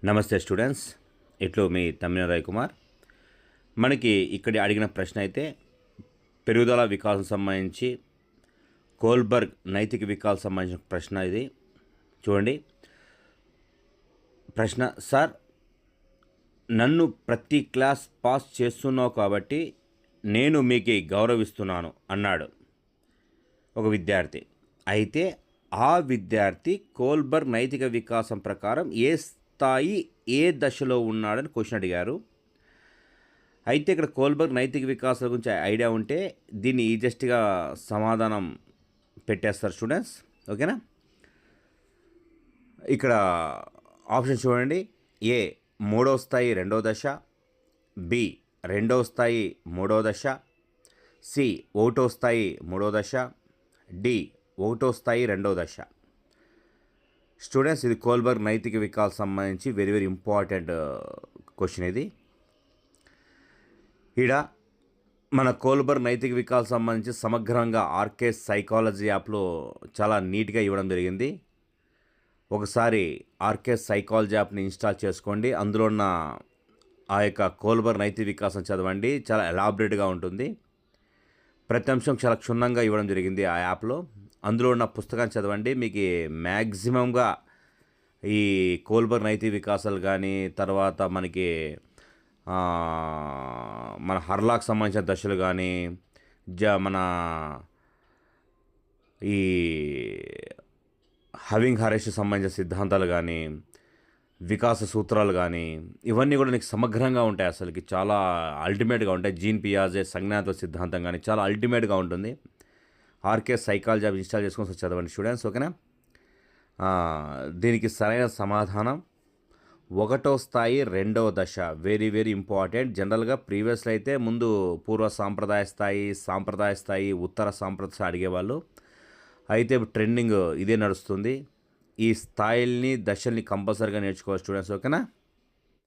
నమస్తే స్టూడెంట్స్, ఇట్లు మీ తమ్మిన రవికుమార్. మనకి ఇక్కడ అడిగిన ప్రశ్న అయితే పెరుగుదల వికాసం సంబంధించి కోల్బర్గ్ నైతిక వికాసం సంబంధించిన ప్రశ్న ఇది. చూడండి ప్రశ్న. సార్, నన్ను ప్రతి క్లాస్ పాస్ చేస్తున్నావు కాబట్టి నేను మీకు గౌరవిస్తున్నాను అన్నాడు ఒక విద్యార్థి. అయితే ఆ విద్యార్థి కోల్బర్గ్ నైతిక వికాసం ప్రకారం ఏ స్థాయి ఏ దశలో ఉన్నాడని క్వశ్చన్ అడిగారు. అయితే ఇక్కడ కోల్బర్గ్ నైతిక వికాసాల గురించి ఐడియా ఉంటే దీన్ని ఈజెస్ట్గా సమాధానం పెట్టేస్తారు స్టూడెంట్స్. ఓకేనా? ఇక్కడ ఆప్షన్ చూడండి. ఏ మూడవ స్థాయి రెండవ దశ, బి రెండవ స్థాయి మూడవ దశ, సి ఒకటో స్థాయి మూడవ దశ, డి ఒకటో స్థాయి రెండవ దశ. స్టూడెంట్స్, ఇది కోల్బర్గ్ నైతిక వికాసం సంబంధించి వెరీ వెరీ ఇంపార్టెంట్ క్వశ్చన్ ఇది. ఈడ మన కోల్బర్గ్ నైతిక వికాసం సంబంధించి సమగ్రంగా ఆర్కే సైకాలజీ యాప్లో చాలా నీట్గా ఇవ్వడం జరిగింది. ఒకసారి ఆర్కే సైకాలజీ యాప్ని ఇన్స్టాల్ చేసుకోండి. అందులో ఉన్న ఆ యొక్క కోల్బర్గ్ నైతిక వికాసం చదవండి. చాలా ఎలాబరేట్గా ఉంటుంది. ప్రతి అంశం చాలా క్షుణ్ణంగా ఇవ్వడం జరిగింది ఆ యాప్లో. అందులో ఉన్న పుస్తకాన్ని చదవండి. మీకు మ్యాక్సిమంగా ఈ కోల్బర్గ్ నైతిక వికాసాలు కానీ, తర్వాత మనకి మన హర్లాక్ సంబంధించిన దశలు కానీ, మన ఈ హవింగ్ హరేష్ సంబంధించిన సిద్ధాంతాలు కానీ, వికాస సూత్రాలు కానీ, ఇవన్నీ కూడా నీకు సమగ్రంగా ఉంటాయి. అసలుకి చాలా అల్టిమేట్గా ఉంటాయి. జీన్ పియాజే సంజ్ఞానాత్మక సిద్ధాంతం కానీ చాలా అల్టిమేట్గా ఉంటుంది. ఆర్కే సైకాలజీ యాప్ ఇన్స్టాల్ చేసుకొని చదవండి స్టూడెంట్స్. ఓకేనా? దీనికి సరైన సమాధానం ఒకటో స్థాయి రెండవ దశ. Very very important. జనరల్గా ప్రీవియస్లో అయితే ముందు పూర్వ సాంప్రదాయ స్థాయి, సాంప్రదాయ స్థాయి, ఉత్తర సాంప్రదాయ స్థాయి అడిగేవాళ్ళు. అయితే ట్రెండింగ్ ఇదే నడుస్తుంది. ఈ స్థాయిల్ని దశల్ని కంపల్సరీగా నేర్చుకోవాలి స్టూడెంట్స్. ఓకేనా?